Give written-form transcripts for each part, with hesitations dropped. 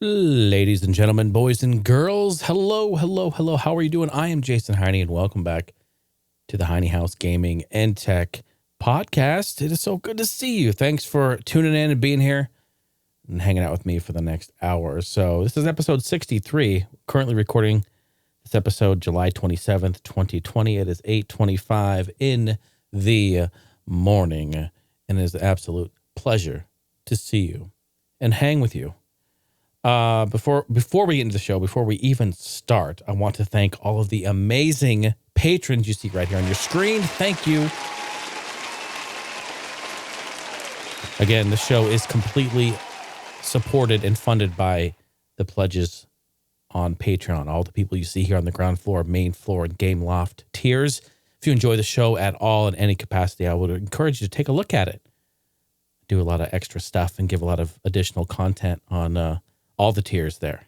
Ladies and gentlemen, boys and girls, hello, hello, hello. How are you doing? I am Jason Heine, and welcome back to the Heine House Gaming and Tech Podcast. It is so good to see you. Thanks for tuning in and being here and hanging out with me for the next hour or so. This is episode 63. Currently recording this episode July 27th, 2020. It is 8:25 in the morning, and it is an absolute pleasure to see you and hang with you. Before we get into the show, before we even start, I want to thank all of the amazing patrons you see right here on your screen. Thank you. Again, the show is completely supported and funded by the pledges on Patreon. All the people you see here on the ground floor, main floor, and game loft tiers. If you enjoy the show at all in any capacity, I would encourage you to take a look at it. Do a lot of extra stuff and give a lot of additional content on all the tiers there.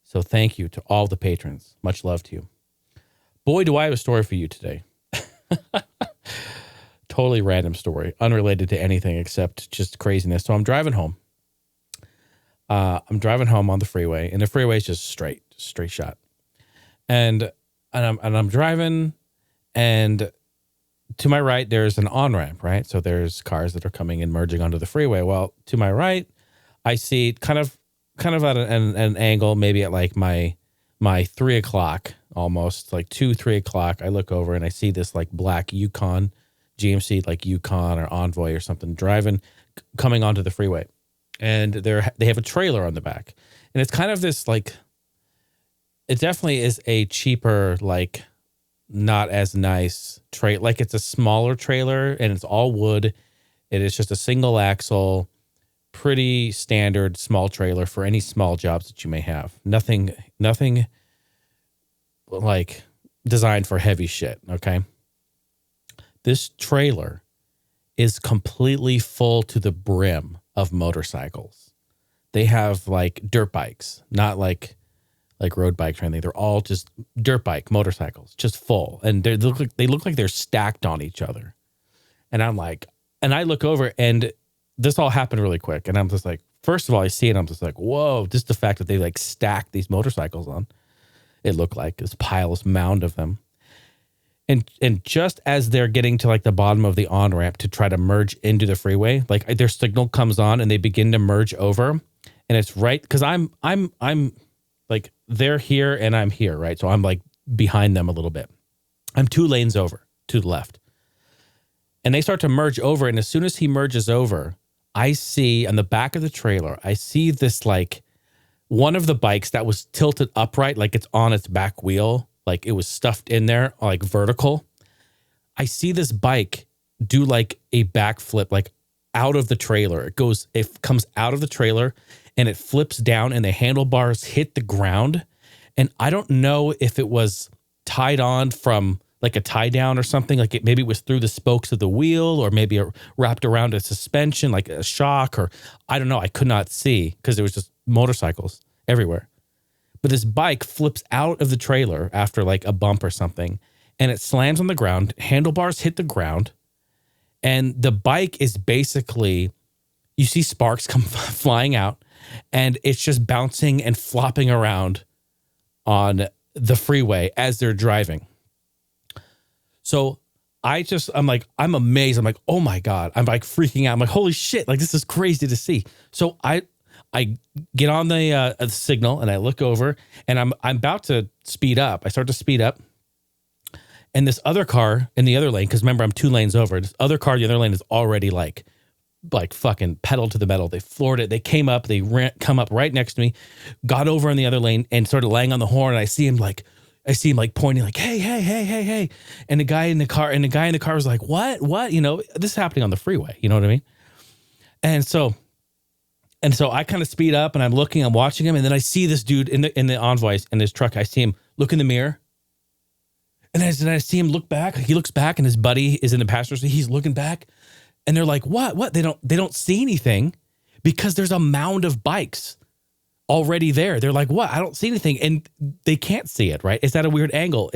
So thank you to all the patrons. Much love to you. Boy, do I have a story for you today. Totally random story, unrelated to anything except just craziness. So I'm driving home. On the freeway, and the freeway is just straight shot. And I'm driving, and to my right there's an on-ramp, right? So there's cars that are coming and merging onto the freeway. Well, to my right, I see kind of at an angle, maybe at like my 3 o'clock, almost like 3 o'clock. I look over and I see this like black Yukon, GMC, like Yukon or Envoy or something, coming onto the freeway. And they have a trailer on the back. And it's kind of this like, it definitely is a cheaper, like not as nice trailer. Like it's a smaller trailer and it's all wood. It is just a single axle, pretty standard small trailer for any small jobs that you may have. Nothing like designed for heavy shit. Okay. This trailer is completely full to the brim of motorcycles. They have like dirt bikes, not like road bikes or anything. They're all just dirt bike motorcycles, just full. And they look like they're stacked on each other. And I look over, and this all happened really quick. And I'm just like, first of all, I see it. I'm just like, whoa, just the fact that they like stacked these motorcycles on. It looked like this mound of them. And just as they're getting to like the bottom of the on-ramp to try to merge into the freeway, like their signal comes on and they begin to merge over. And it's right, because I'm like, they're here and I'm here, right? So I'm like behind them a little bit. I'm 2 lanes over to the left. And they start to merge over. And as soon as he merges over, I see on the back of the trailer, I see this like one of the bikes that was tilted upright, like it's on its back wheel, like it was stuffed in there, like vertical. I see this bike do like a backflip, like out of the trailer. It comes out of the trailer and it flips down and the handlebars hit the ground. And I don't know if it was tied on from like a tie down or something, like maybe it was through the spokes of the wheel, or maybe wrapped around a suspension, like a shock, or I don't know. I could not see because there was just motorcycles everywhere. But this bike flips out of the trailer after like a bump or something, and it slams on the ground. Handlebars hit the ground, and the bike is basically, you see sparks come flying out, and it's just bouncing and flopping around on the freeway as they're driving. So I'm I'm amazed. I'm like, oh my God. I'm like freaking out. I'm like, holy shit. Like, this is crazy to see. So I get on the signal and I look over, and I'm about to speed up. I start to speed up, and this other car in the other lane, because remember, I'm 2 lanes over. This other car in the other lane is already like fucking pedal to the metal. They floored it. They came up. Come up right next to me, got over in the other lane and started laying on the horn. And I see him pointing like, hey. And the guy in the car was like, what? You know, this is happening on the freeway. You know what I mean? And so I kind of speed up, and I'm watching him. And then I see this dude in the Envoy in his truck. I see him look in the mirror, and then I see him look back. He looks back, and his buddy is in the passenger seat. He's looking back, and they're like, what? They don't see anything because there's a mound of bikes already there. They're like, what? I don't see anything. And they can't see it, right? It's at a weird angle.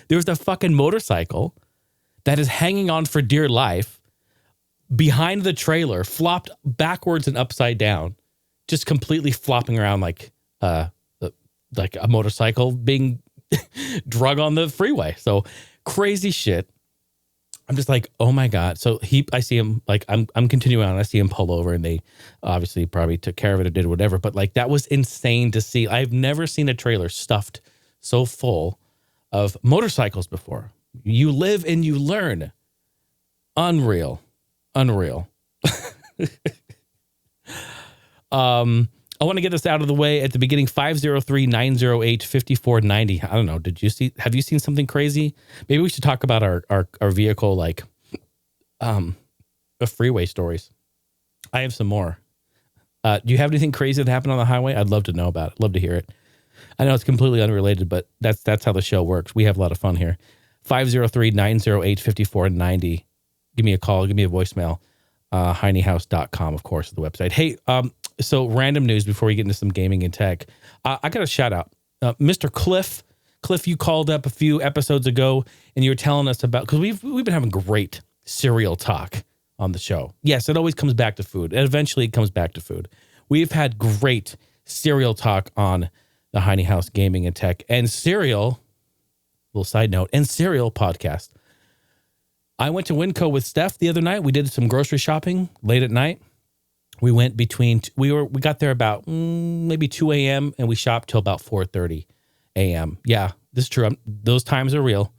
There's a fucking motorcycle that is hanging on for dear life behind the trailer, flopped backwards and upside down just completely flopping around like a motorcycle being drug on the freeway. So crazy shit. I'm just like, oh my God. So I see him, like, I'm continuing on. I see him pull over, and they obviously probably took care of it or did whatever. But like, that was insane to see. I've never seen a trailer stuffed so full of motorcycles before. You live and you learn. Unreal. I want to get this out of the way at the beginning. 503-908-5490. I don't know. Have you seen something crazy? Maybe we should talk about our vehicle, like, freeway stories. I have some more. Do you have anything crazy that happened on the highway? I'd love to know about it. Love to hear it. I know it's completely unrelated, but that's how the show works. We have a lot of fun here. 503-908-5490. Give me a call. Give me a voicemail. HeineHouse.com, of course, is the website. Hey, so random news before we get into some gaming and tech. I got a shout out. Mr. Cliff. Cliff, you called up a few episodes ago and you were telling us about, because we've been having great cereal talk on the show. Yes, it always comes back to food. And eventually it comes back to food. We've had great cereal talk on the Heine House Gaming and Tech and cereal, little side note, and cereal podcast. I went to Winco with Steph the other night. We did some grocery shopping late at night. We went we got there about maybe 2 a.m. and we shopped till about 4:30 a.m. Yeah, this is true. Those times are real.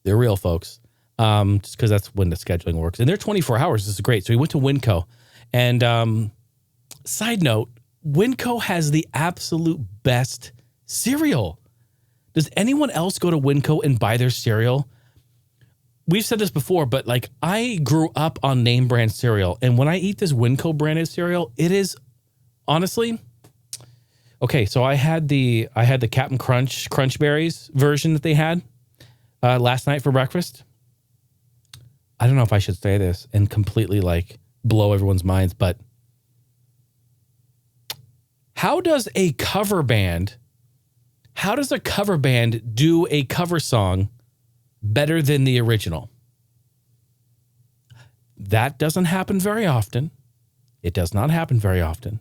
They're real, folks. Just because that's when the scheduling works. And they're 24 hours. This is great. So we went to Winco. And side note, Winco has the absolute best cereal. Does anyone else go to Winco and buy their cereal? We've said this before, but like, I grew up on name brand cereal, and when I eat this Winco branded cereal, it is honestly okay. So I had the Captain Crunch Berries version that they had last night for breakfast. I don't know if I should say this and completely like blow everyone's minds, but how does a cover band do a cover song better than the original? That doesn't happen very often. It does not happen very often.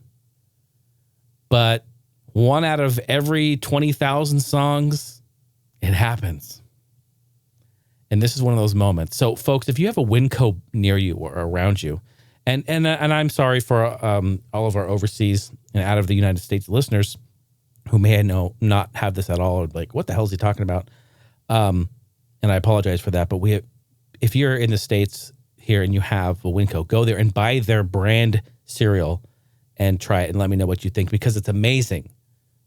But 1 out of every 20,000 songs, it happens. And this is one of those moments. So, folks, if you have a Winco near you or around you, and I'm sorry for all of our overseas and out of the United States listeners who may not have this at all, or like, what the hell is he talking about? And I apologize for that, but if you're in the States here and you have a Winco, go there and buy their brand cereal and try it and let me know what you think, because it's amazing.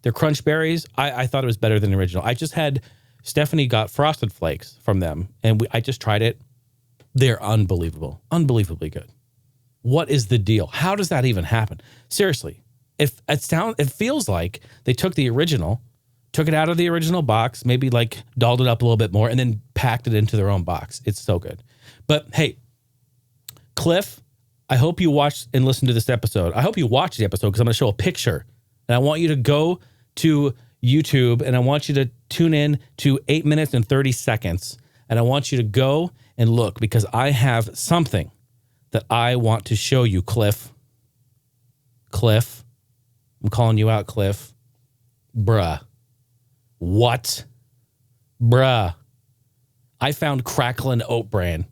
Their Crunch Berries, I thought it was better than the original. I just had, Stephanie got Frosted Flakes from them, and I just tried it. They're unbelievable. Unbelievably good. What is the deal? How does that even happen? Seriously, it feels like they took the original, took it out of the original box, maybe like dolled it up a little bit more, and then packed it into their own box. It's so good. But hey, Cliff, I hope you watched and listened to this episode. I hope you watched the episode, because I'm going to show a picture. And I want you to go to YouTube, and I want you to tune in to 8 minutes and 30 seconds. And I want you to go and look, because I have something that I want to show you, Cliff. Cliff, I'm calling you out, Cliff. Bruh. What? Bruh. I found Cracklin Oat Bran.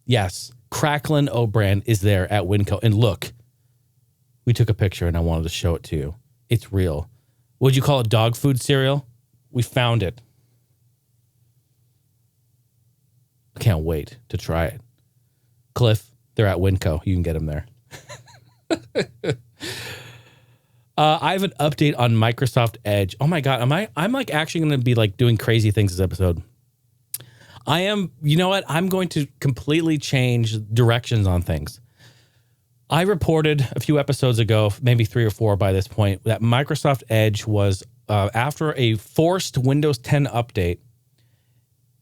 Yes, Cracklin Oat Bran is there at Winco. And look, we took a picture and I wanted to show it to you. It's real. Would you call it dog food cereal? We found it. I can't wait to try it. Cliff, they're at Winco. You can get them there. I have an update on Microsoft Edge. Oh my God. I'm like actually going to be like doing crazy things this episode. I am, you know what? I'm going to completely change directions on things. I reported a few episodes ago, maybe 3 or 4 by this point, that Microsoft Edge was, after a forced Windows 10 update,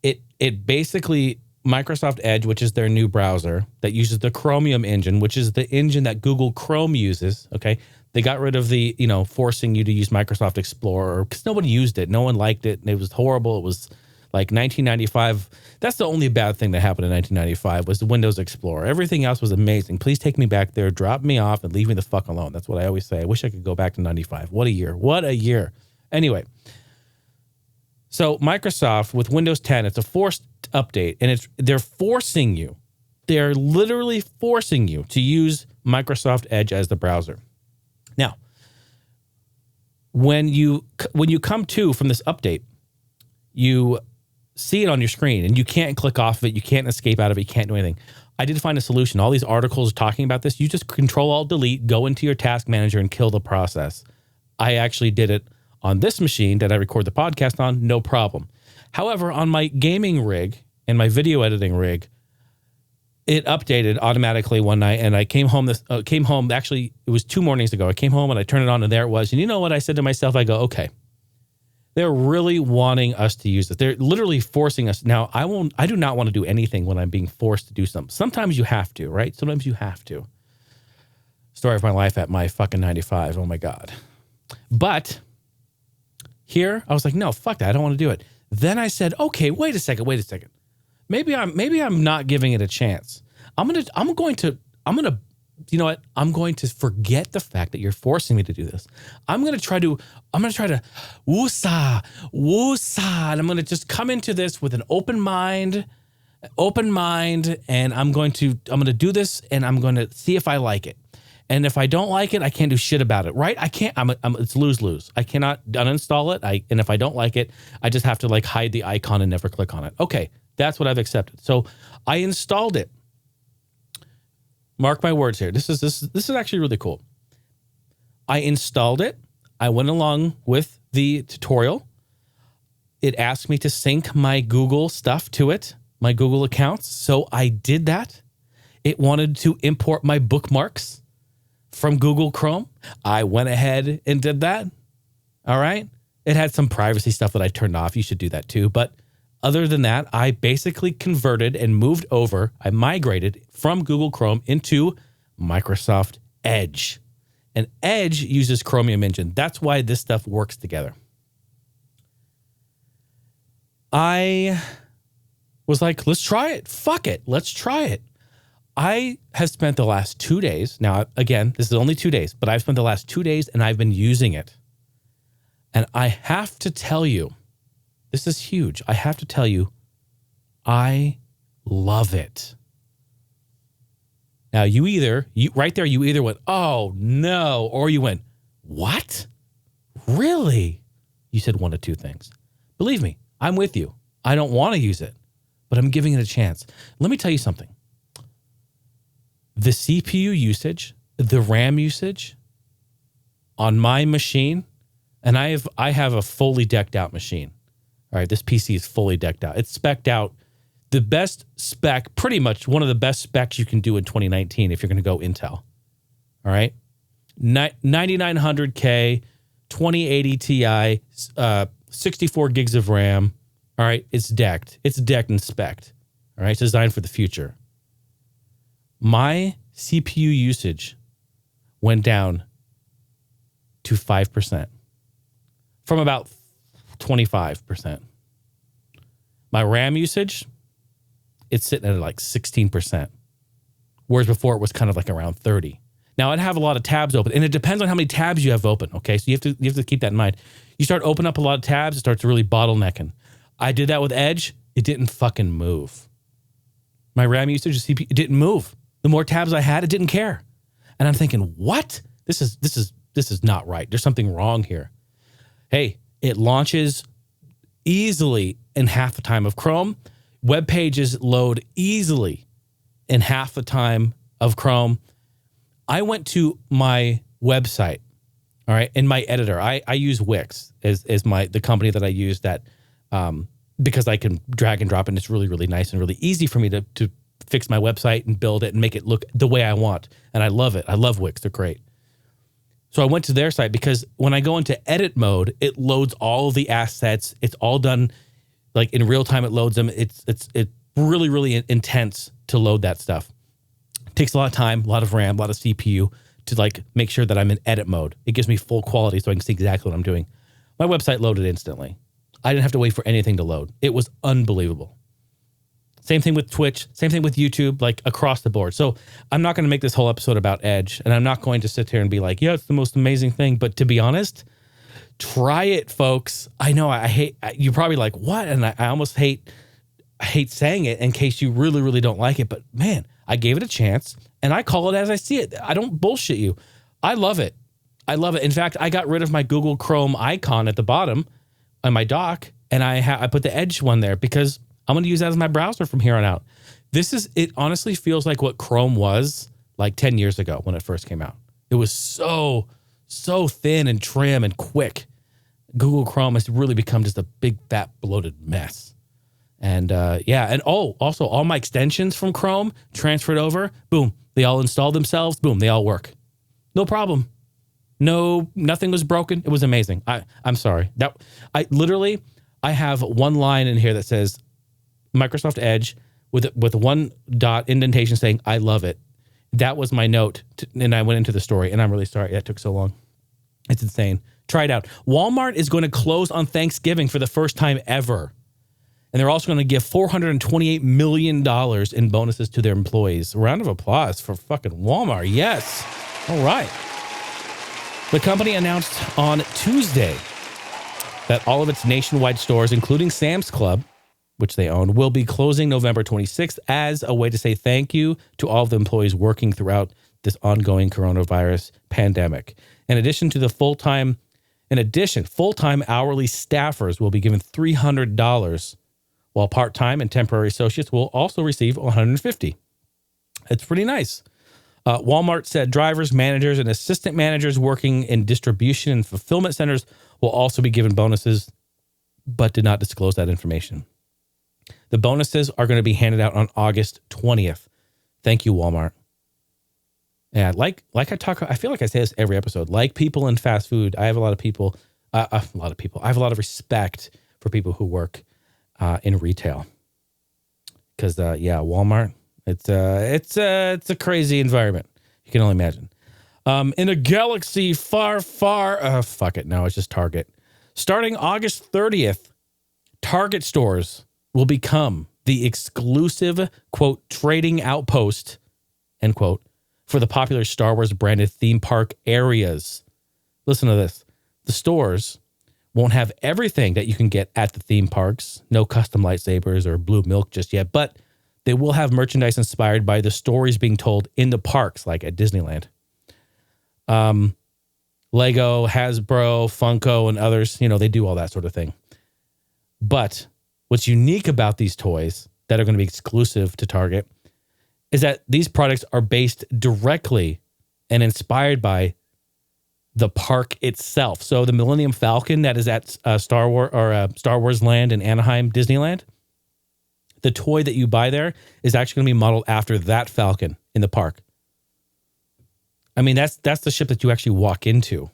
it basically, Microsoft Edge, which is their new browser that uses the Chromium engine, which is the engine that Google Chrome uses, okay? They got rid of the, forcing you to use Microsoft Explorer because nobody used it. No one liked it. And it was horrible. It was Like 1995, that's the only bad thing that happened in 1995 was the Windows Explorer. Everything else was amazing. Please take me back there, drop me off, and leave me the fuck alone. That's what I always say. I wish I could go back to 95. What a year. What a year. Anyway, so Microsoft with Windows 10, it's a forced update, and they're forcing you. They're literally forcing you to use Microsoft Edge as the browser. Now, when you come to from this update, you see it on your screen and you can't click off of it. You can't escape out of it. You can't do anything. I did find a solution. All these articles talking about this, you just Control-Alt-Delete, go into your task manager and kill the process. I actually did it on this machine that I record the podcast on, no problem. However, on my gaming rig and my video editing rig, it updated automatically one night, and I came home. Actually, it was 2 mornings ago. I came home and I turned it on, and there it was. And you know what I said to myself? I go, okay, they're really wanting us to use it. They're literally forcing us. Now, I do not want to do anything when I'm being forced to do something. Sometimes you have to, right? Sometimes you have to. Story of my life at my fucking 95. Oh my God. But here, I was like, no, fuck that. I don't want to do it. Then I said, okay, wait a second. Maybe I'm not giving it a chance. I'm going to, you know what? I'm going to forget the fact that you're forcing me to do this. I'm going to try to woosah, and I'm going to just come into this with an open mind, and I'm going to do this, and I'm going to see if I like it. And if I don't like it, I can't do shit about it, right? I can't, it's lose-lose. I cannot uninstall it. And if I don't like it, I just have to like hide the icon and never click on it. Okay. That's what I've accepted. So I installed it. Mark my words here. This is actually really cool. I installed it. I went along with the tutorial. It asked me to sync my Google stuff to it, my Google accounts. So I did that. It wanted to import my bookmarks from Google Chrome. I went ahead and did that. All right. It had some privacy stuff that I turned off. You should do that too. But other than that, I basically converted and moved over. I migrated from Google Chrome into Microsoft Edge. And Edge uses Chromium Engine. That's why this stuff works together. I was like, let's try it. Fuck it. Let's try it. I have spent the last 2 days. Now, again, this is only 2 days, but I've spent the last 2 days and I've been using it. And I have to tell you, this is huge. I have to tell you, I love it. Now, you either went, oh no, or you went, what? Really? You said one of two things. Believe me, I'm with you. I don't want to use it, but I'm giving it a chance. Let me tell you something. The CPU usage, the RAM usage on my machine, and I have a fully decked out machine. All right, this PC is fully decked out. It's specced out. The best spec, pretty much one of the best specs you can do in 2019 if you're going to go Intel. All right, 9900K, 2080 Ti, 64 gigs of RAM. All right, it's decked. It's decked and specced. All right, it's designed for the future. My CPU usage went down to 5% from about 25%. My RAM usage, it's sitting at like 16%. Whereas before it was kind of like around 30. Now I'd have a lot of tabs open, and it depends on how many tabs you have open. Okay. So you have to keep that in mind. You start opening up a lot of tabs, it starts really bottlenecking. I did that with Edge. It didn't fucking move. My RAM usage, the CPU, it didn't move. The more tabs I had, it didn't care. And I'm thinking, what? This is not right. There's something wrong here. Hey, it launches easily in half the time of Chrome. Web pages load easily in half the time of Chrome. I went to my website, all right, in my editor. I use Wix as the company that I use that because I can drag and drop, and it's really, really nice and really easy for me to fix my website and build it and make it look the way I want. And I love it. I love Wix. They're great. So I went to their site because when I go into edit mode, it loads all of the assets. It's all done like in real time. It loads them. It's really, really intense to load that stuff. It takes a lot of time, a lot of RAM, a lot of CPU to like make sure that I'm in edit mode. It gives me full quality so I can see exactly what I'm doing. My website loaded instantly. I didn't have to wait for anything to load. It was unbelievable. Same thing with Twitch, same thing with YouTube, like across the board. So I'm not going to make this whole episode about Edge, and I'm not going to sit here and be like, yeah, it's the most amazing thing. But to be honest, try it, folks. I know you're probably like, what? And I almost hate saying it in case you really, really don't like it. But man, I gave it a chance, and I call it as I see it. I don't bullshit you. I love it. I love it. In fact, I got rid of my Google Chrome icon at the bottom on my dock, and I put the Edge one there because I'm going to use that as my browser from here on out. It honestly feels like what Chrome was like 10 years ago when it first came out. It was so thin and trim and quick. Google Chrome has really become just a big, fat, bloated mess. And and also all my extensions from Chrome transferred over. Boom. They all installed themselves. Boom. They all work. No problem. No, nothing was broken. It was amazing. I'm sorry. I have one line in here that says Microsoft Edge with one dot indentation saying, I love it. That was my note. And I went into the story, and I'm really sorry that took so long. It's insane. Try it out. Walmart is going to close on Thanksgiving for the first time ever. And they're also going to give $428 million in bonuses to their employees. A round of applause for fucking Walmart. Yes. All right. The company announced on Tuesday that all of its nationwide stores, including Sam's Club, which they own, will be closing November 26th as a way to say thank you to all of the employees working throughout this ongoing coronavirus pandemic. In addition, full-time hourly staffers will be given $300, while part-time and temporary associates will also receive $150. It's pretty nice. Walmart said drivers, managers, and assistant managers working in distribution and fulfillment centers will also be given bonuses, but did not disclose that information. The bonuses are going to be handed out on August 20th. Thank you, Walmart. Yeah, I feel like I say this every episode. Like people in fast food, I have I have a lot of respect for people who work in retail. Because Walmart, it's a crazy environment. You can only imagine. In a galaxy far, far, fuck it. No, it's just Target. Starting August 30th, Target stores will become the exclusive, quote, trading outpost, end quote, for the popular Star Wars branded theme park areas. Listen to this. The stores won't have everything that you can get at the theme parks. No custom lightsabers or blue milk just yet, but they will have merchandise inspired by the stories being told in the parks, like at Disneyland. Lego, Hasbro, Funko, and others, they do all that sort of thing. But what's unique about these toys that are going to be exclusive to Target is that these products are based directly and inspired by the park itself. So the Millennium Falcon that is at Star Wars Land in Anaheim, Disneyland, the toy that you buy there is actually going to be modeled after that Falcon in the park. I mean, that's the ship that you actually walk into.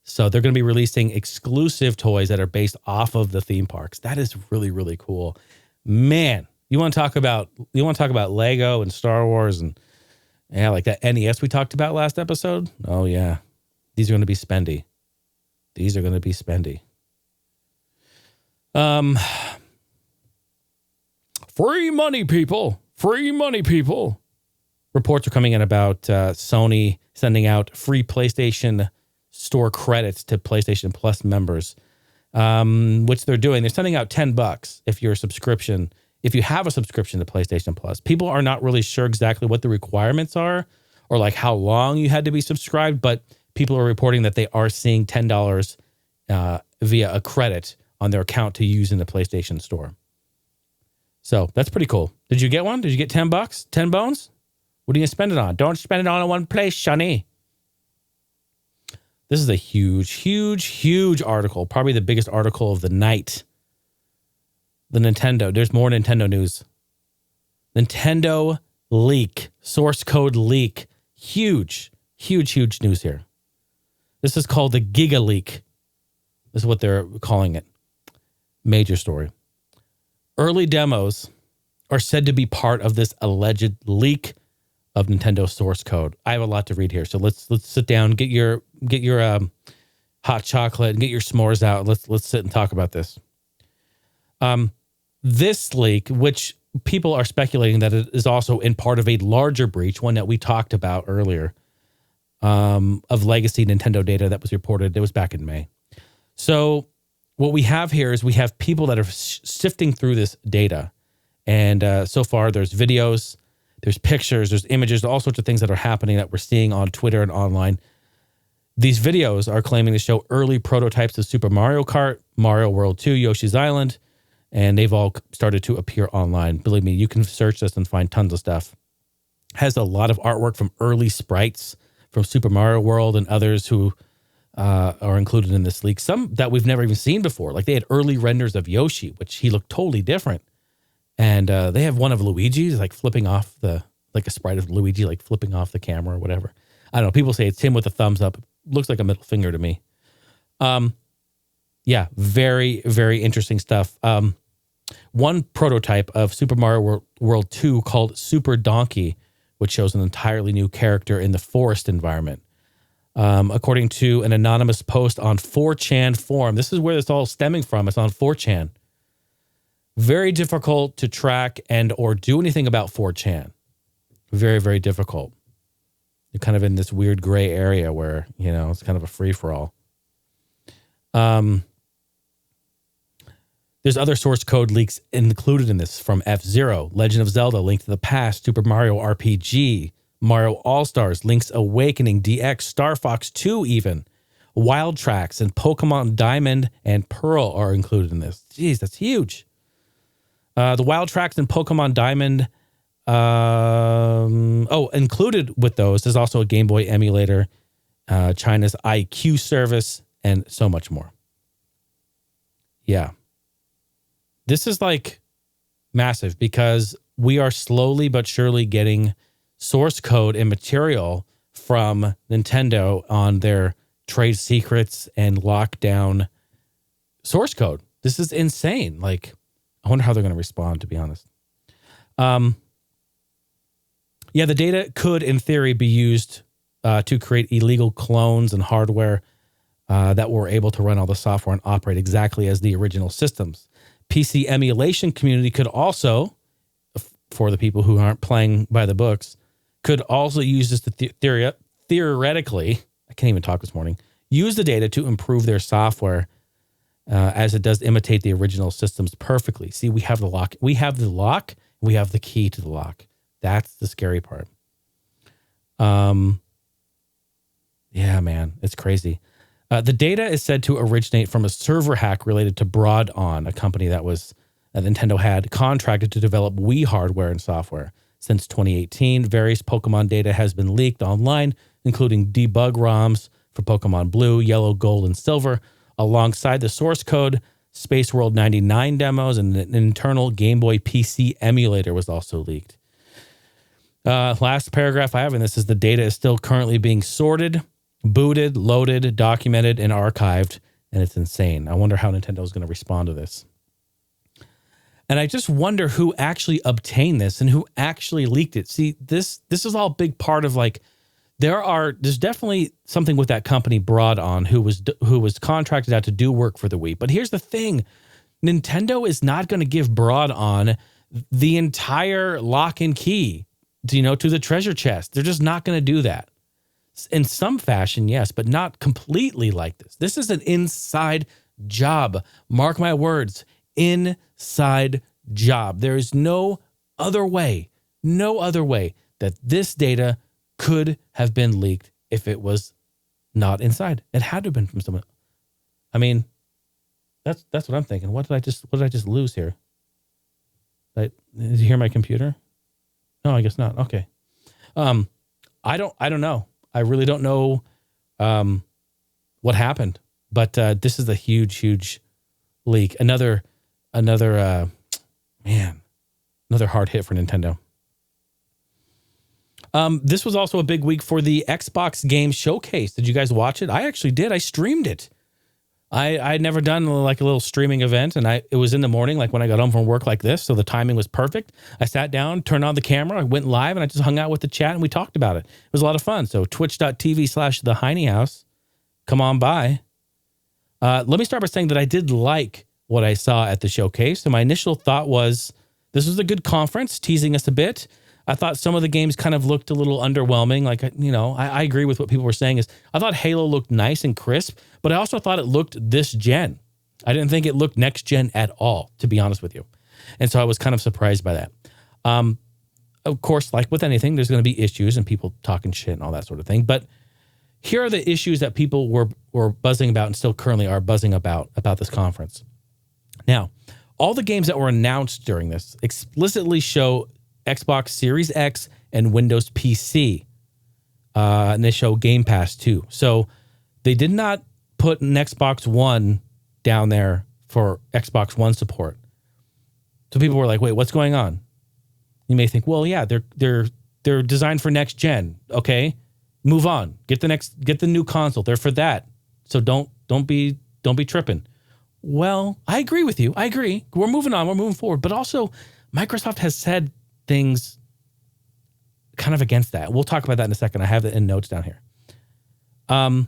So they're going to be releasing exclusive toys that are based off of the theme parks. That is really, really cool. Man, you want to talk about Lego and Star Wars and like that NES we talked about last episode? Oh yeah. These are going to be spendy. Free money, people. Free money, people. Reports are coming in about Sony sending out free PlayStation Store credits to PlayStation Plus members, which they're doing. They're sending out $10 if you have a subscription to PlayStation Plus. People are not really sure exactly what the requirements are or like how long you had to be subscribed, but people are reporting that they are seeing $10 via a credit on their account to use in the PlayStation Store. So that's pretty cool. Did you get one? Did you get $10? 10 bones? What are you going to spend it on? Don't spend it all in one place, Shani. This is a huge, huge, huge article. Probably the biggest article of the night. The Nintendo. There's more Nintendo news. Nintendo leak. Source code leak. Huge, huge, huge news here. This is called the Giga Leak. This is what they're calling it. Major story. Early demos are said to be part of this alleged leak of Nintendo source code. I have a lot to read here, so let's sit down, get your hot chocolate and get your s'mores out. Let's sit and talk about this. This leak, which people are speculating that it is also in part of a larger breach, one that we talked about earlier, of legacy Nintendo data that was reported. It was back in May. So what we have here is we have people that are sifting through this data. And so far there's videos, there's pictures, there's images, all sorts of things that are happening that we're seeing on Twitter and online. These videos are claiming to show early prototypes of Super Mario Kart, Mario World 2, Yoshi's Island, and they've all started to appear online. Believe me, you can search this and find tons of stuff. Has a lot of artwork from early sprites from Super Mario World and others who are included in this leak. Some that we've never even seen before. Like they had early renders of Yoshi, which he looked totally different. And they have one of Luigi's like flipping off like a sprite of Luigi, like flipping off the camera or whatever. I don't know. People say it's him with a thumbs up. It looks like a middle finger to me. Yeah, very, very interesting stuff. One prototype of Super Mario World 2 called Super Donkey, which shows an entirely new character in the forest environment. According to an anonymous post on 4chan forum, this is where it's all stemming from. It's on 4chan. Very difficult to track and or do anything about 4chan. Very, very difficult. You're kind of in this weird gray area where, you know, it's kind of a free-for-all. There's other source code leaks included in this from F-Zero, Legend of Zelda, Link to the Past, Super Mario RPG, Mario All-Stars, Link's Awakening, DX, Star Fox 2 even. Wild Tracks and Pokemon Diamond and Pearl are included in this. Jeez, that's huge. The Wild Tracks and Pokemon Diamond, included with those is also a Game Boy emulator, China's IQ service, and so much more. Yeah. This is like massive because we are slowly but surely getting source code and material from Nintendo on their trade secrets and lockdown source code. This is insane. Like, I wonder how they're going to respond, to be honest. Yeah, the data could, in theory, be used to create illegal clones and hardware that were able to run all the software and operate exactly as the original systems. PC emulation community could also, for the people who aren't playing by the books, could also use this to theoretically, I can't even talk this morning, use the data to improve their software as it does imitate the original systems perfectly. See, we have the lock. We have the lock. We have the key to the lock. That's the scary part. Yeah, man, it's crazy. The data is said to originate from a server hack related to Broad-On, a company that Nintendo had contracted to develop Wii hardware and software. Since 2018, various Pokemon data has been leaked online, including debug ROMs for Pokemon Blue, Yellow, Gold, and Silver, alongside the source code. Space World 99 demos and an internal Game Boy PC emulator was also leaked. Last paragraph I have in this is the data is still currently being sorted, booted, loaded, documented, and archived, and it's insane. I wonder how Nintendo is going to respond to this. And I just wonder who actually obtained this and who actually leaked it. See, this is all a big part of like, there's definitely something with that company Broad-On who was contracted out to do work for the Wii. But here's the thing, Nintendo is not going to give Broad-On the entire lock and key to the treasure chest. They're just not going to do that. In some fashion, yes, but not completely like this. This is an inside job. Mark my words, inside job. There is no other way that this data could have been leaked if it was not inside. It had to have been from someone. I mean, that's what I'm thinking. What did I just lose here? Did you hear my computer? No, I guess not. Okay. I don't know. I really don't know what happened, but this is a huge leak. Another hard hit for Nintendo. This was also a big week for the Xbox Game Showcase. Did you guys watch it? I actually did. I streamed it. I'd never done like a little streaming event, and it was in the morning, like when I got home from work like this, so the timing was perfect. I sat down, turned on the camera, I went live, and I just hung out with the chat, and we talked about it. It was a lot of fun. So twitch.tv/the Heine House. Come on by. Let me start by saying that I did like what I saw at the showcase. So my initial thought was this was a good conference, teasing us a bit. I thought some of the games kind of looked a little underwhelming. Like, I agree with what people were saying. Is I thought Halo looked nice and crisp, but I also thought it looked this gen. I didn't think it looked next gen at all, to be honest with you. And so I was kind of surprised by that. Of course, like with anything, there's going to be issues and people talking shit and all that sort of thing. But here are the issues that people were buzzing about and still currently are buzzing about this conference. Now, all the games that were announced during this explicitly show Xbox Series X and Windows PC. And they show Game Pass too. So they did not put an Xbox One down there for Xbox One support. So people were like, wait, what's going on? You may think, well, yeah, they're designed for next gen. Okay, move on. Get the new console. They're for that. So don't be tripping. Well, I agree with you. I agree. We're moving on. We're moving forward. But also, Microsoft has said things kind of against that. We'll talk about that in a second. I have it in notes down here. The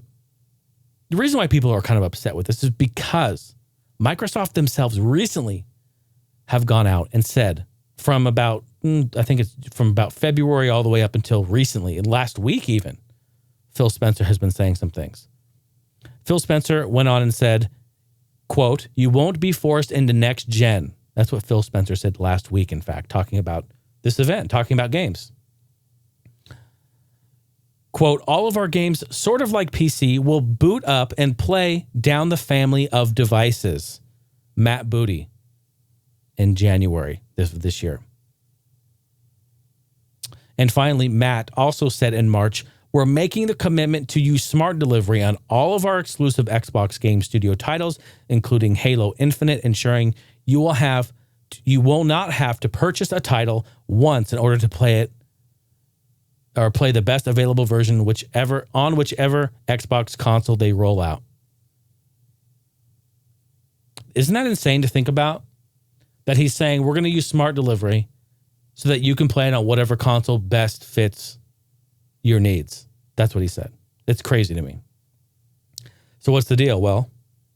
reason why people are kind of upset with this is because Microsoft themselves recently have gone out and said from about, I think it's from about February all the way up until recently, and last week even, Phil Spencer has been saying some things. Phil Spencer went on and said, quote, "You won't be forced into next gen." That's what Phil Spencer said last week, in fact, talking about this event, talking about games. Quote, "All of our games, sort of like PC, will boot up and play down the family of devices." Matt Booty in January this year. And finally, Matt also said in March, "We're making the commitment to use smart delivery on all of our exclusive Xbox Game Studio titles, including Halo Infinite, ensuring you will not have to purchase a title once in order to play it or play the best available version whichever Xbox console they roll out." Isn't that insane to think about? That he's saying we're going to use smart delivery so that you can play it on whatever console best fits your needs. That's what he said. It's crazy to me. So what's the deal? Well,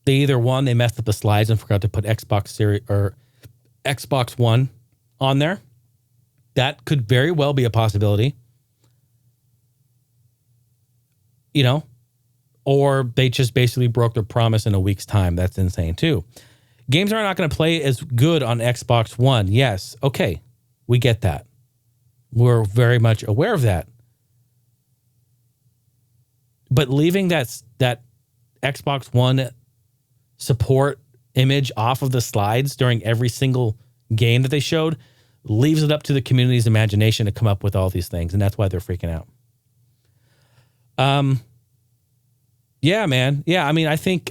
they either they messed up the slides and forgot to put Xbox Series or Xbox One on there. That could very well be a possibility. Or they just basically broke their promise in a week's time. That's insane too. Games are not going to play as good on Xbox One. Yes. Okay. We get that. We're very much aware of that. But leaving that Xbox One support image off of the slides during every single game that they showed leaves it up to the community's imagination to come up with all these things. And that's why they're freaking out. Yeah, man. Yeah, I mean, I think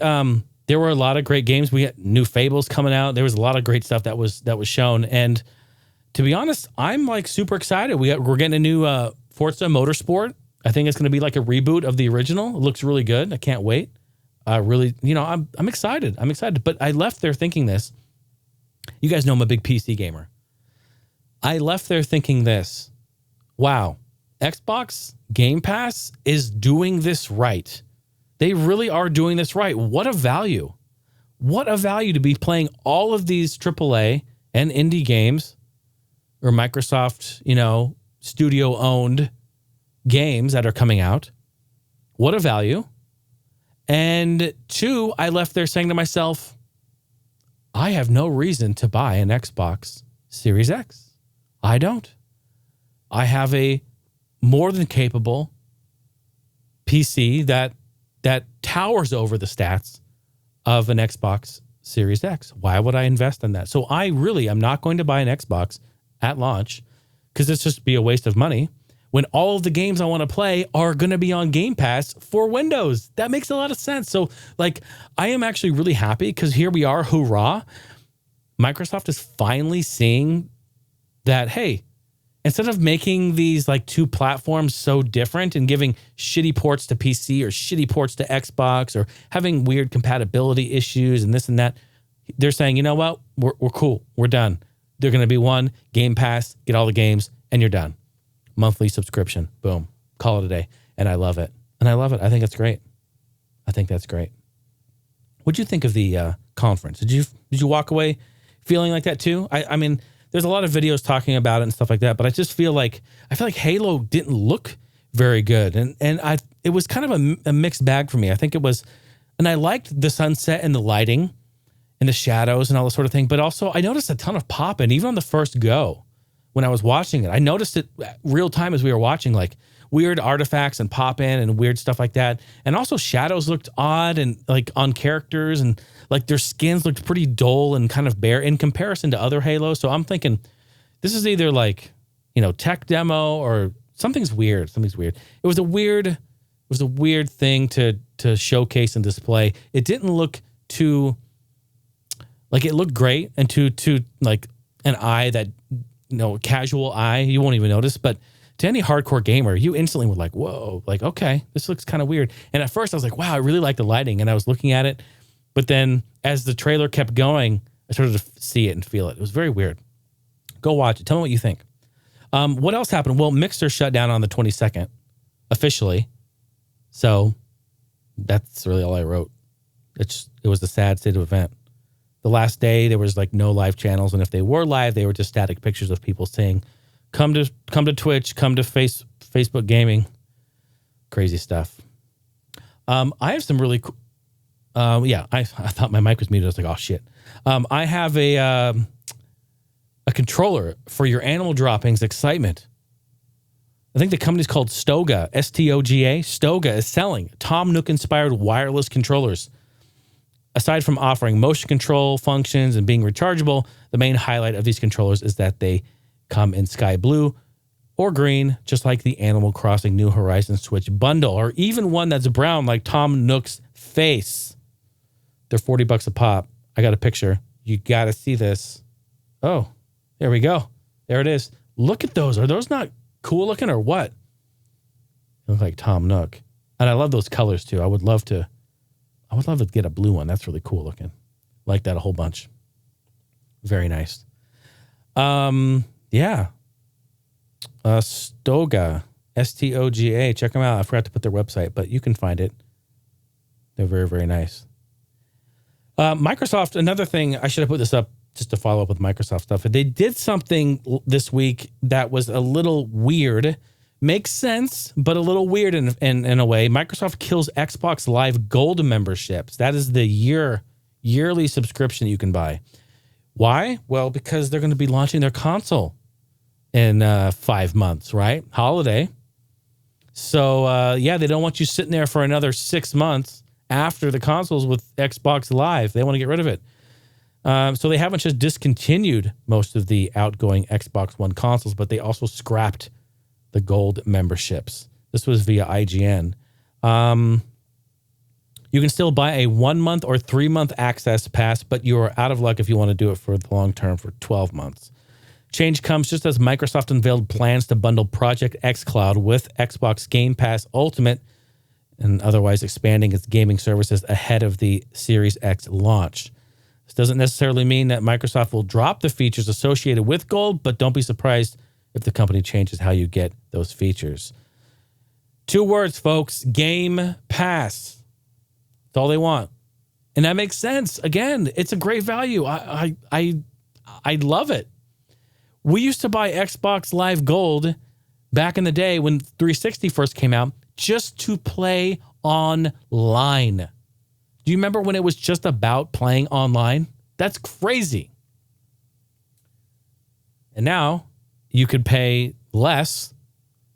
there were a lot of great games. We had new Fables coming out. There was a lot of great stuff that was shown. And to be honest, I'm like super excited. We're getting a new Forza Motorsport. I think it's going to be like a reboot of the original. It looks really good. I can't wait. Really, I'm excited. I'm excited. But I left there thinking this. You guys know I'm a big PC gamer. I left there thinking this. Wow, Xbox Game Pass is doing this right. They really are doing this right. What a value. What a value to be playing all of these AAA and indie games or Microsoft, studio-owned games that are coming out. What a value. And two, I left there saying to myself, I have no reason to buy an Xbox Series X. I don't. I have a more than capable PC that towers over the stats of an Xbox Series X. Why would I invest in that? So I really am not going to buy an Xbox at launch because it's just be a waste of money when all of the games I want to play are going to be on Game Pass for Windows. That makes a lot of sense. So I am actually really happy because here we are, hoorah. Microsoft is finally seeing that, hey, instead of making these two platforms so different and giving shitty ports to PC or shitty ports to Xbox or having weird compatibility issues and this and that, they're saying, you know what? We're cool. We're done. They're going to be one Game Pass, get all the games, and you're done. Monthly subscription. Boom. Call it a day. And I love it. I think it's great. I think that's great. What'd you think of the conference? Did you walk away feeling like that too? I mean, there's a lot of videos talking about it and stuff like that, but I feel like Halo didn't look very good, and it was kind of a mixed bag for me. I think it was, and I liked the sunset and the lighting and the shadows and all this sort of thing, but also I noticed a ton of pop-in even on the first go when I was watching it. I noticed it real time as we were watching, like weird artifacts and pop-in and weird stuff like that. And also shadows looked odd and like on characters, and like their skins looked pretty dull and kind of bare in comparison to other Halos. So I'm thinking this is either like, tech demo or something's weird. It was a weird thing to showcase and display. It didn't look too, like, it looked great and to like an eye that, casual eye, you won't even notice, but to any hardcore gamer, you instantly were like, whoa, like, okay, this looks kind of weird. And at first I was like, wow, I really like the lighting. And I was looking at it, but then as the trailer kept going, I started to see it and feel it. It was very weird. Go watch it. Tell me what you think. What else happened? Well, Mixer shut down on the 22nd, officially. So that's really all I wrote. It was a sad state of event. The last day, there was like no live channels. And if they were live, they were just static pictures of people saying, come to Twitch, come to Facebook Gaming. Crazy stuff. I have some really cool, I thought my mic was muted. I was like, oh shit. I have a controller for your animal droppings excitement. I think the company's called Stoga, S-T-O-G-A. Stoga is selling Tom Nook-inspired wireless controllers. Aside from offering motion control functions and being rechargeable, the main highlight of these controllers is that they come in sky blue or green, just like the Animal Crossing New Horizons Switch bundle, or even one that's brown like Tom Nook's face. They're $40 a pop. I got a picture. You got to see this. Oh, there we go. There it is. Look at those. Are those not cool looking or what? They look like Tom Nook. And I love those colors too. I would love to get a blue one. That's really cool looking. Like that a whole bunch. Very nice. Yeah. Stoga, S-T-O-G-A. Check them out. I forgot to put their website, but you can find it. They're very, very nice. Microsoft, another thing, I should have put this up just to follow up with Microsoft stuff. They did something this week that was a little weird. Makes sense, but a little weird in a way. Microsoft kills Xbox Live Gold memberships. That is the yearly subscription you can buy. Why? Well, because they're going to be launching their console in 5 months, right? Holiday. So, they don't want you sitting there for another 6 months after the consoles with Xbox Live. They want to get rid of it. So they haven't just discontinued most of the outgoing Xbox One consoles, but they also scrapped the gold memberships. This was via IGN. You can still buy a 1 month or 3 month access pass, but you are out of luck if you want to do it for the long term for 12 months. Change comes just as Microsoft unveiled plans to bundle Project xCloud with Xbox Game Pass Ultimate and otherwise expanding its gaming services ahead of the Series X launch. This doesn't necessarily mean that Microsoft will drop the features associated with Gold, but don't be surprised if the company changes how you get those features. 2 words, folks. Game Pass. That's all they want. And that makes sense. Again, it's a great value. I love it. We used to buy Xbox Live Gold back in the day when 360 first came out just to play online. Do you remember when it was just about playing online? That's crazy. And now you could pay less,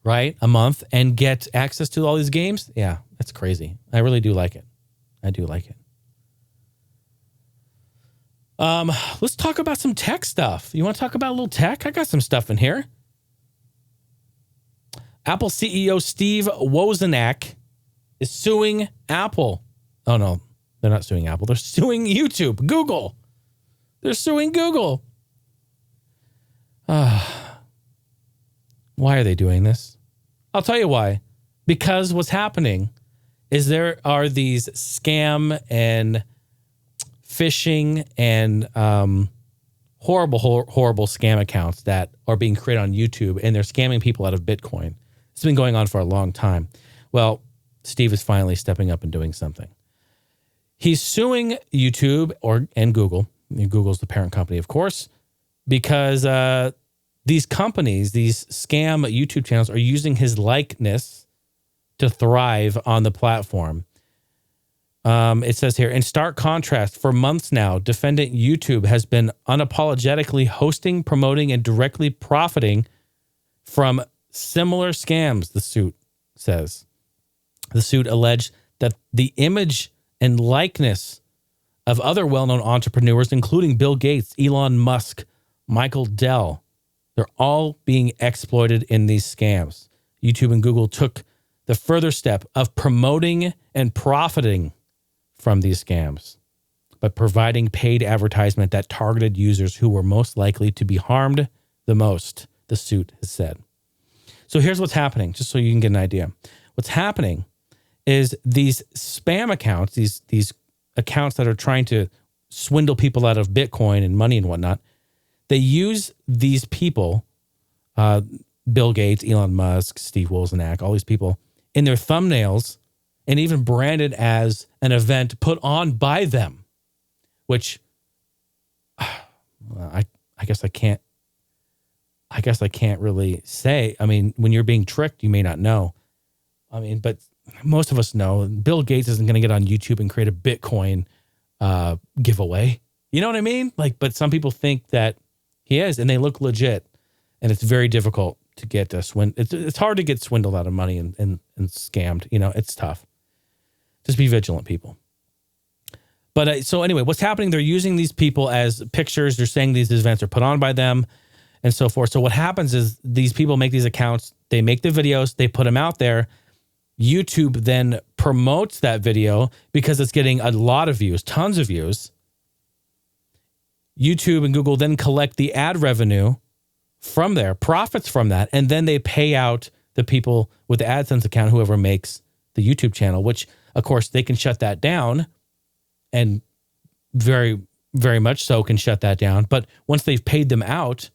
right, a month and get access to all these games. Yeah, that's crazy. I really do like it. I do like it. Let's talk about some tech stuff. You want to talk about a little tech? I got some stuff in here. Apple CEO Steve Wozniak is suing Apple. Oh, no, they're not suing Apple. They're suing YouTube, Google. They're suing Google. Why are they doing this? I'll tell you why. Because what's happening is there are these scam and phishing and horrible scam accounts that are being created on YouTube, and they're scamming people out of Bitcoin. It's been going on for a long time. Well, Steve is finally stepping up and doing something. He's suing YouTube and Google. Google's the parent company, of course, because these companies, these scam YouTube channels, are using his likeness to thrive on the platform. It says here, in stark contrast, for months now, defendant YouTube has been unapologetically hosting, promoting, and directly profiting from similar scams, the suit says. The suit alleged that the image and likeness of other well-known entrepreneurs, including Bill Gates, Elon Musk, Michael Dell, they're all being exploited in these scams. YouTube and Google took the further step of promoting and profiting from these scams by providing paid advertisement that targeted users who were most likely to be harmed the most, the suit has said. So here's what's happening, just so you can get an idea. What's happening is these spam accounts, these accounts that are trying to swindle people out of Bitcoin and money and whatnot, they use these people, Bill Gates, Elon Musk, Steve Wozniak, all these people, in their thumbnails and even branded as an event put on by them, which I guess I can't really say. I mean, when you're being tricked, you may not know. I mean, but most of us know Bill Gates isn't going to get on YouTube and create a Bitcoin giveaway. You know what I mean? Like, but some people think that he is, and they look legit, and it's very difficult to get it's hard to get swindled out of money and scammed. You know, it's tough. Just be vigilant, people. But so anyway, what's happening? They're using these people as pictures. They're saying these events are put on by them and so forth. So what happens is these people make these accounts. They make the videos. They put them out there. YouTube then promotes that video because it's getting a lot of views, tons of views. YouTube and Google then collect the ad revenue from there, profits from that, and then they pay out the people with the AdSense account, whoever makes the YouTube channel, which, of course, they can shut that down, and very, very much so can shut that down. But once they've paid them out,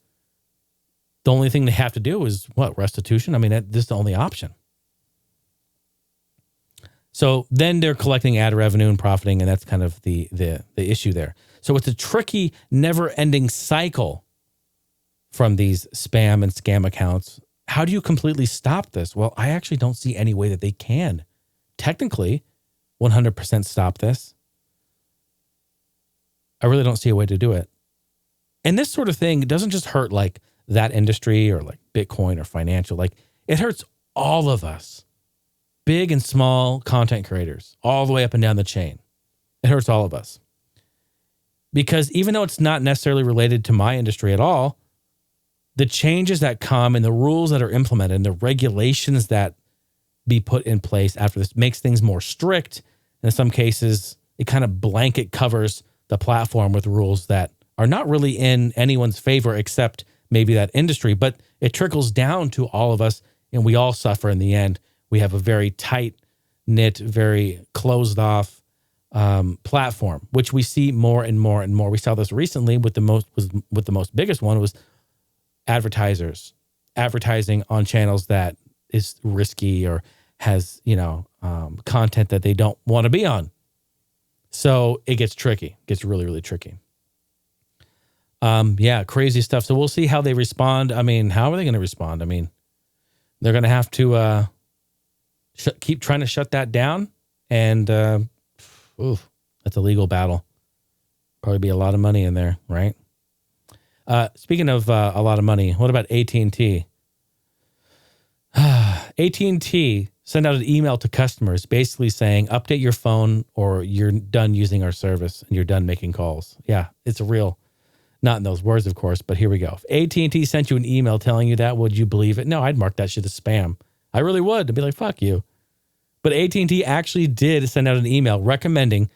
the only thing they have to do is, what, restitution? I mean, this is the only option. So then they're collecting ad revenue and profiting, and that's kind of the issue there. So it's a tricky, never-ending cycle from these spam and scam accounts. How do you completely stop this? Well, I actually don't see any way that they can technically 100% stop this. I really don't see a way to do it. And this sort of thing doesn't just hurt like that industry or like Bitcoin or financial. Like, it hurts all of us, big and small content creators, all the way up and down the chain. It hurts all of us. Because even though it's not necessarily related to my industry at all, the changes that come and the rules that are implemented and the regulations that be put in place after this makes things more strict. And in some cases, it kind of blanket covers the platform with rules that are not really in anyone's favor except maybe that industry. But it trickles down to all of us, and we all suffer in the end. We have a very tight-knit, very closed-off platform, which we see more and more and more. We saw this recently with the most biggest one was advertising on channels that is risky or has, content that they don't want to be on. So it gets tricky. It gets really, really tricky. Crazy stuff. So we'll see how they respond. I mean, how are they going to respond? I mean, they're going to have to keep trying to shut that down. And that's a legal battle. Probably be a lot of money in there, right? Speaking of a lot of money, what about AT&T? AT&T sent out an email to customers basically saying, update your phone or you're done using our service and you're done making calls. Yeah, it's real. Not in those words, of course, but here we go. If AT&T sent you an email telling you that, would you believe it? No, I'd mark that shit as spam. I really would. I'd be like, fuck you. But AT&T actually did send out an email recommending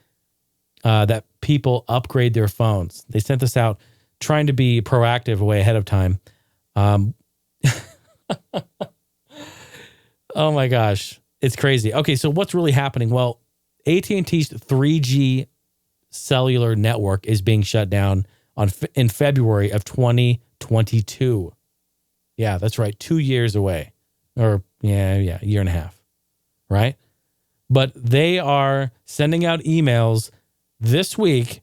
that people upgrade their phones. They sent this out trying to be proactive way ahead of time. Oh my gosh. It's crazy. Okay, so what's really happening? Well, AT&T's 3G cellular network is being shut down in February of 2022. Yeah, that's right. 2 years away. Or, a year and a half. Right? But they are sending out emails this week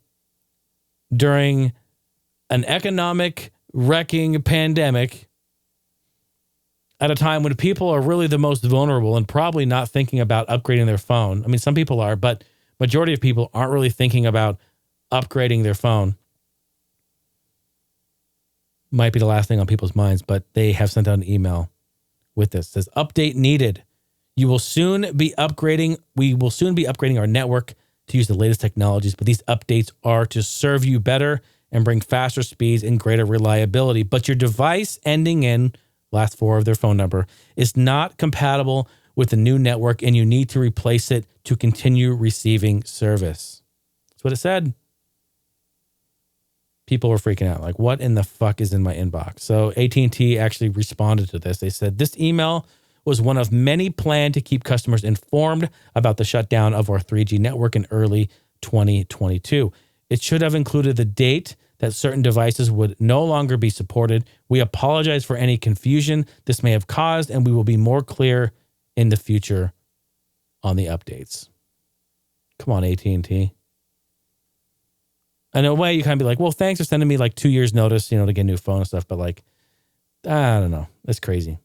during an economic wrecking pandemic at a time when people are really the most vulnerable and probably not thinking about upgrading their phone. I mean, some people are, but majority of people aren't really thinking about upgrading their phone. Might be the last thing on people's minds, but they have sent out an email with this. It says, update needed. We will soon be upgrading our network to use the latest technologies, but these updates are to serve you better and bring faster speeds and greater reliability. But your device ending in last four of their phone number is not compatible with the new network, and you need to replace it to continue receiving service. That's what it said. People were freaking out. Like, what in the fuck is in my inbox? So AT&T actually responded to this. They said, this email was one of many planned to keep customers informed about the shutdown of our 3G network in early 2022. It should have included the date that certain devices would no longer be supported. We apologize for any confusion this may have caused, and we will be more clear in the future on the updates. Come on, AT&T. In a way, you kind of be like, well, thanks for sending me like 2 years notice, to get a new phone and stuff. But like, I don't know. That's crazy.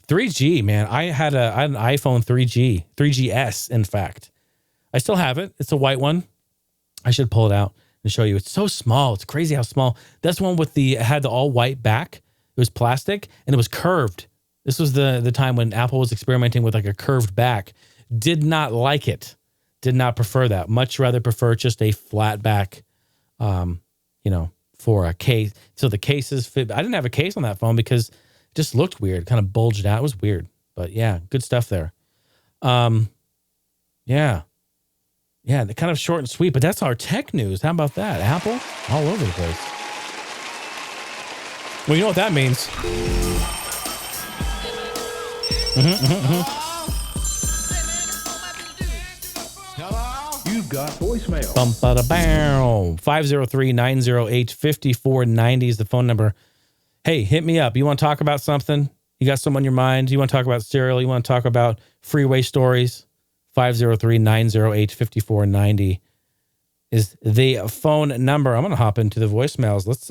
3G, man. I had an iPhone 3GS, in fact. I still have it. It's a white one. I should pull it out and show you. It's so small. It's crazy how small. That's one it had the all white back. It was plastic and it was curved. This was the time when Apple was experimenting with like a curved back. Did not like it. Did not prefer that. Much rather prefer just a flat back, for a case. So the cases fit. I didn't have a case on that phone because it just looked weird. Kind of bulged out. It was weird. But yeah, good stuff there. Yeah. Yeah, they're kind of short and sweet, but that's our tech news. How about that? Apple, all over the place. Well, you know what that means. You've got voicemail. 503-908-5490 is the phone number. Hey, hit me up. You want to talk about something? You got something on your mind? You want to talk about cereal? You want to talk about freeway stories? 503-908-5490 is the phone number. I'm going to hop into the voicemails. Let's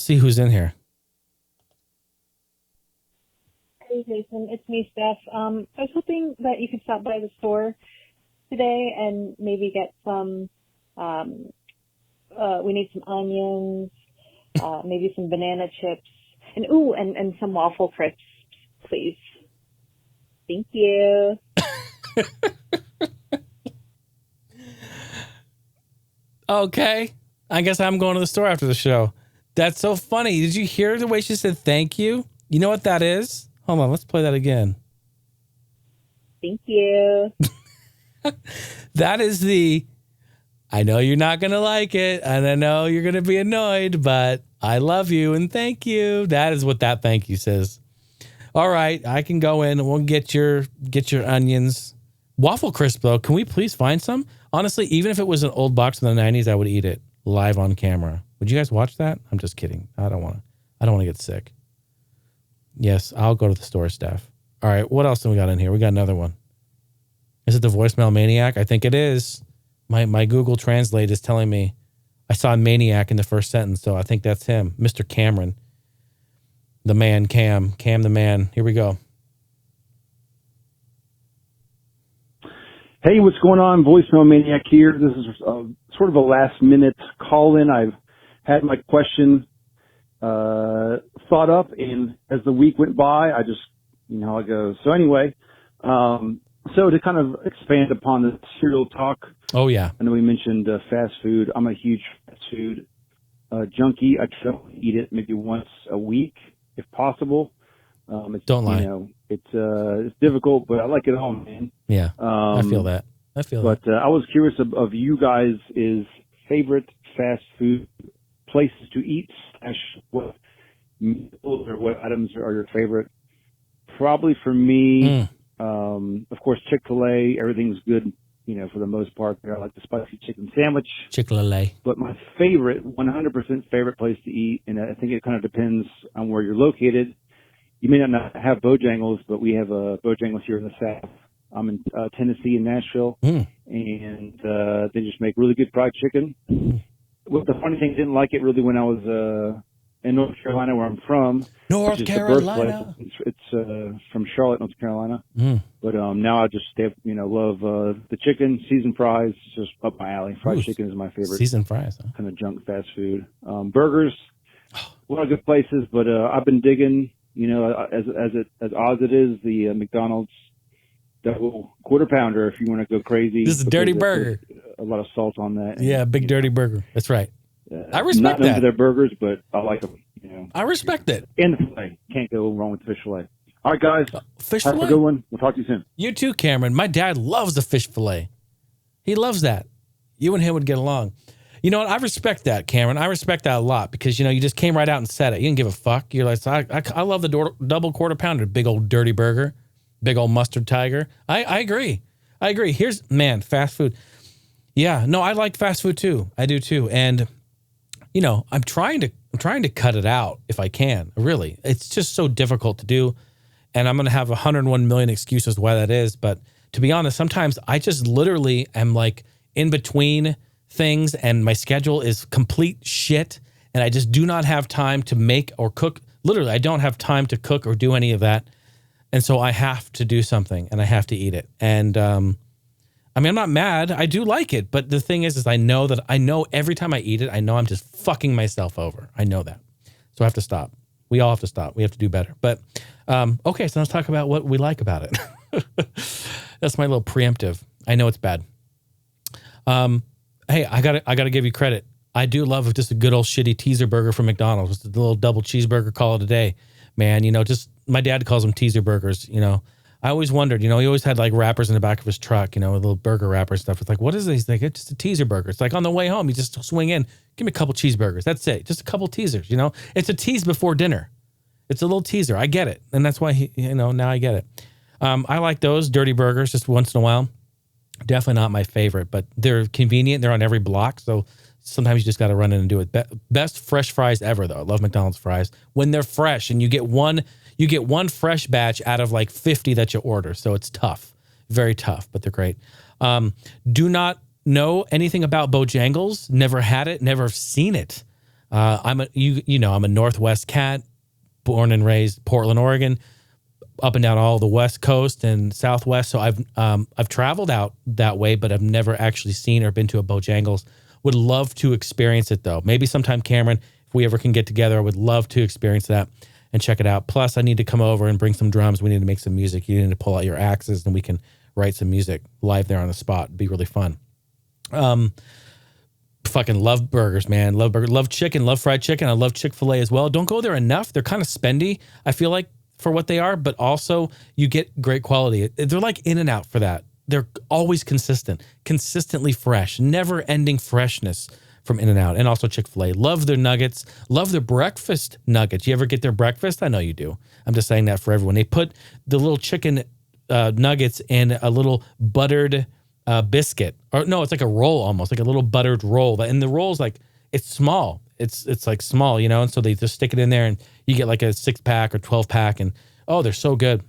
see who's in here. Hey, Jason. It's me, Steph. I was hoping that you could stop by the store today and maybe get some, we need some onions, maybe some banana chips, and some waffle crisps, please. Thank you. Okay. I guess I'm going to the store after the show. That's so funny. Did you hear the way she said thank you? You know what that is? Hold on. Let's play that again. Thank you. That is I know you're not going to like it, and I know you're going to be annoyed, but I love you and thank you. That is what that thank you says. All right. I can go in and we'll get your onions. Waffle crisp, though. Can we please find some? Honestly, even if it was an old box in the 90s, I would eat it live on camera. Would you guys watch that? I'm just kidding. I don't want to get sick. Yes, I'll go to the store, Steph. All right, what else do we got in here? We got another one. Is it the voicemail maniac? I think it is. My Google Translate is telling me I saw maniac in the first sentence, so I think that's him. Mr. Cameron. The man, Cam the man. Here we go. Hey, what's going on? Voicemail Maniac here. This is sort of a last-minute call-in. I've had my question thought up, and as the week went by, I just, how it goes. So anyway, so to kind of expand upon the cereal talk. Oh, yeah. I know we mentioned fast food. I'm a huge fast food junkie. I try to eat it maybe once a week, if possible. Don't lie. It's difficult, but I like it all, man. Yeah, I feel that. But I was curious of you guys' favorite fast food places to eat, what meals or what items are your favorite. Probably for me, of course, Chick-fil-A. Everything's good, for the most part. I like the spicy chicken sandwich. Chick-fil-A. But my favorite, 100% favorite place to eat, and I think it kind of depends on where you're located. You may not have Bojangles, but we have a Bojangles here in the South. I'm in Tennessee and Nashville, and they just make really good fried chicken. Well, the funny thing, I didn't like it really when I was in North Carolina, where I'm from. North Carolina. It's from Charlotte, North Carolina. But now I just love the chicken, seasoned fries. It's just up my alley. Fried chicken is my favorite. Seasoned fries, huh? Kind of junk fast food. Burgers, a lot of good places, but I've been digging. As odd as it is, the McDonald's double quarter pounder. If you want to go crazy, this is a dirty burger. A lot of salt on that. Yeah, big dirty burger. That's right. I respect not that. Not their burgers, but I like them. I respect it. And the fillet. Can't go wrong with fish fillet. All right, guys. Fish Have fillet. a good one. We'll talk to you soon. You too, Cameron. My dad loves the fish fillet. He loves that. You and him would get along. You know what? I respect that, Cameron. I respect that a lot because, you just came right out and said it. You didn't give a fuck. You're like, I love the double quarter pounder, big old dirty burger, big old mustard tiger. I agree. Here's, fast food. Yeah, no, I like fast food too. I do too. And, I'm trying to cut it out if I can. Really. It's just so difficult to do. And I'm going to have 101 million excuses why that is. But to be honest, sometimes I just literally am like in between things and my schedule is complete shit. And I just do not have time to make or cook. Literally, I don't have time to cook or do any of that. And so I have to do something and I have to eat it. And, I'm not mad. I do like it. But the thing is I know every time I eat it, I know I'm just fucking myself over. I know that. So I have to stop. We all have to stop. We have to do better. But, okay, so let's talk about what we like about it. That's my little preemptive. I know it's bad. Hey, I gotta give you credit. I do love just a good old shitty teaser burger from McDonald's. Just a little double cheeseburger, call it a day. Man, just my dad calls them teaser burgers, I always wondered, he always had like wrappers in the back of his truck, little burger wrapper stuff. It's like, what is this? He's like, it's just a teaser burger. It's like on the way home, you just swing in, give me a couple cheeseburgers. That's it. Just a couple teasers, It's a tease before dinner. It's a little teaser. I get it. And that's why, now I get it. I like those dirty burgers just once in a while. Definitely not my favorite, but they're convenient. They're on every block. So sometimes you just got to run in and do it. Best fresh fries ever, though. I love McDonald's fries when they're fresh and you get one fresh batch out of like 50 that you order. So it's tough, very tough, but they're great. Do not know anything about Bojangles. Never had it, never seen it. I'm a Northwest cat, born and raised Portland, Oregon, up and down all the West Coast and Southwest. So I've traveled out that way, but I've never actually seen or been to a Bojangles. Would love to experience it though. Maybe sometime, Cameron, if we ever can get together, I would love to experience that and check it out. Plus, I need to come over and bring some drums. We need to make some music. You need to pull out your axes and we can write some music live there on the spot. It'd be really fun. Fucking love burgers, man. Love burgers. Love chicken. Love fried chicken. I love Chick-fil-A as well. Don't go there enough. They're kind of spendy, I feel like, for what they are, but also you get great quality. They're like In-N-Out for that. They're always consistently fresh, never-ending freshness from In-N-Out, and also Chick-fil-A. Love their nuggets. Love their breakfast nuggets. You ever get their breakfast? I know you do. I'm just saying that for everyone. They put the little chicken nuggets in a little buttered biscuit. Or no, it's like a roll almost, like a little buttered roll. And the roll's like, it's small. It's like small, and so they just stick it in there and you get like a 6-pack or 12-pack and, oh, they're so good.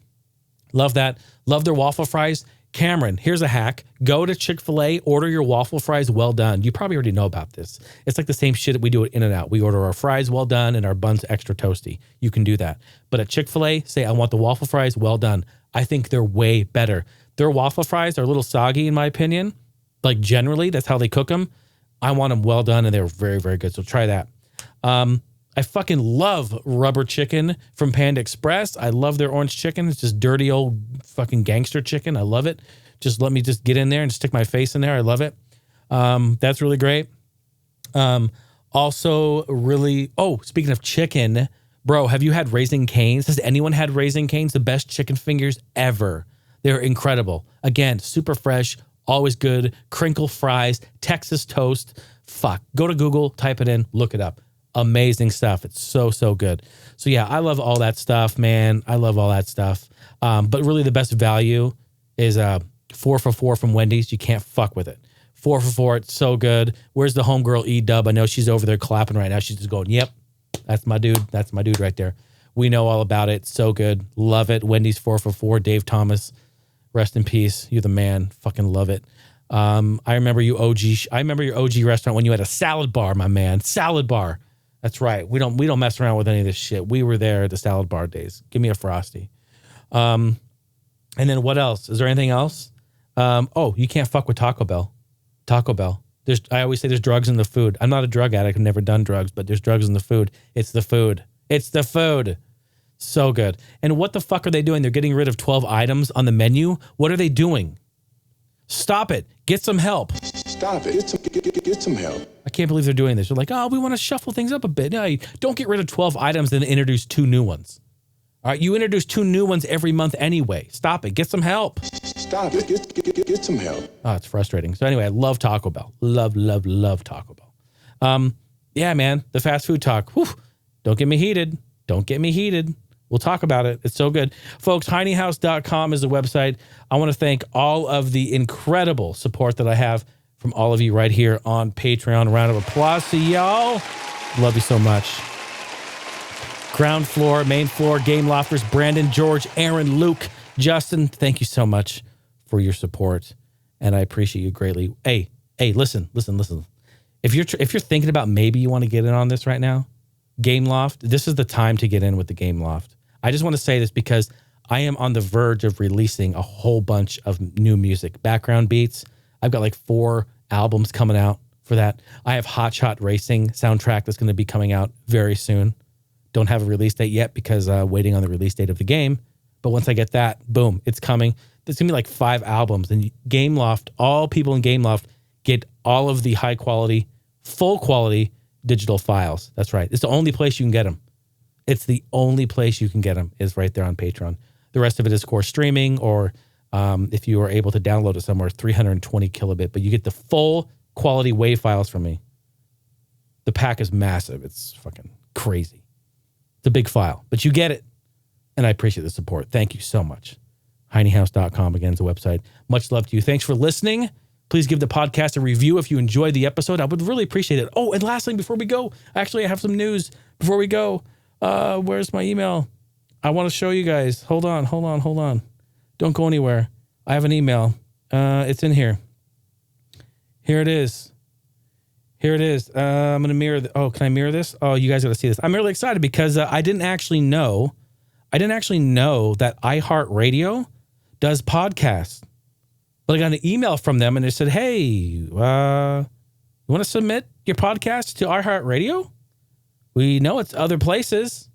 Love that. Love their waffle fries. Cameron, here's a hack. Go to Chick-fil-A, order your waffle fries well done. You probably already know about this. It's like the same shit that we do at In-N-Out. We order our fries well done and our buns extra toasty. You can do that. But at Chick-fil-A, say, I want the waffle fries well done. I think they're way better. Their waffle fries are a little soggy in my opinion. Like generally, that's how they cook them. I want them well done and they're very, very good. So try that. I fucking love rubber chicken from Panda Express. I love their orange chicken. It's just dirty old fucking gangster chicken. I love it. Just let me just get in there and stick my face in there. I love it. That's really great. Also really, speaking of chicken, bro, have you had Raising Cane's? Has anyone had Raising Cane's? The best chicken fingers ever. They're incredible. Again, super fresh, always good. Crinkle fries, Texas toast. Fuck. Go to Google, type it in, look it up. Amazing stuff. It's so, so good. So yeah, I love all that stuff, man. I love all that stuff. But really the best value is 4 for $4 from Wendy's. You can't fuck with it. 4 for $4. It's so good. Where's the homegirl E-Dub? I know she's over there clapping right now. She's just going, yep, that's my dude. That's my dude right there. We know all about it. So good. Love it. Wendy's 4 for $4. Dave Thomas. Rest in peace. You're the man. Fucking love it. I remember you I remember your OG restaurant when you had a salad bar, my man. Salad bar. That's right. We don't mess around with any of this shit. We were there at the salad bar days. Give me a Frosty. And then what else? Is there anything else? You can't fuck with Taco Bell. Taco Bell. I always say there's drugs in the food. I'm not a drug addict. I've never done drugs, but there's drugs in the food. It's the food. It's the food. So good. And what the fuck are they doing? They're getting rid of 12 items on the menu. What are they doing? Stop it. Get some help. Stop it. Get some help. I can't believe they're doing this. They're like, we want to shuffle things up a bit. No, don't get rid of 12 items and introduce 2 new ones. All right, you introduce 2 new ones every month anyway. Stop it. Get some help. Stop it. Get some help. Oh, it's frustrating. So anyway, I love Taco Bell. Love Taco Bell. Yeah, man, the fast food talk. Whew, don't get me heated. Don't get me heated. We'll talk about it. It's so good. Folks, HeineHouse.com is the website. I want to thank all of the incredible support that I have from all of you right here on Patreon. A round of applause to y'all. Love you so much. Ground floor, main floor, game lofters, Brandon, George, Aaron, Luke, Justin, thank you so much for your support. And I appreciate you greatly. Hey, listen. If you're thinking about maybe you want to get in on this right now, Game Loft, this is the time to get in with the Game Loft. I just want to say this because I am on the verge of releasing a whole bunch of new music, background beats. I've got like 4 albums coming out for that. I have Hot Shot Racing soundtrack that's going to be coming out very soon. Don't have a release date yet because waiting on the release date of the game. But once I get that, boom, it's coming. There's going to be like 5 albums. And Game Loft, all people in Game Loft get all of the high quality, full quality digital files. That's right. It's the only place you can get them. It's the only place you can get them is right there on Patreon. The rest of it is, of course, streaming or if you are able to download it somewhere, 320 kilobit. But you get the full quality WAV files from me. The pack is massive. It's fucking crazy. It's a big file, but you get it. And I appreciate the support. Thank you so much. HeineHouse.com again is the website. Much love to you. Thanks for listening. Please give the podcast a review if you enjoyed the episode. I would really appreciate it. Oh, and last thing before we go, actually, I have some news before we go. Where's my email? I want to show you guys. Hold on. Don't go anywhere. I have an email. It's in here. Here it is. I'm going to mirror. Can I mirror this? Oh, you guys got to see this. I'm really excited because I didn't actually know that Iheartradio does podcasts. But I got an email from them and they said, hey, you want to submit your podcast to Iheartradio? We know it's other places.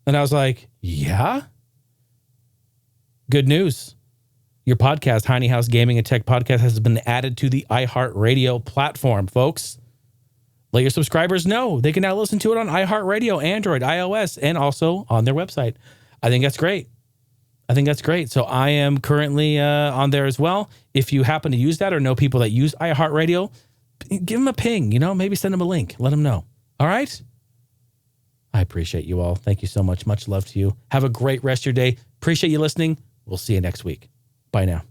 And I was like, yeah. Good news. Your podcast, Heine House Gaming and Tech Podcast, has been added to the Iheartradio platform, folks. Let your subscribers know. They can now listen to it on Iheartradio, Android, iOS, and also on their website. I think that's great. So I am currently on there as well. If you happen to use that or know people that use Iheartradio, give them a ping, maybe send them a link. Let them know. All right? I appreciate you all. Thank you so much. Much love to you. Have a great rest of your day. Appreciate you listening. We'll see you next week. Bye now.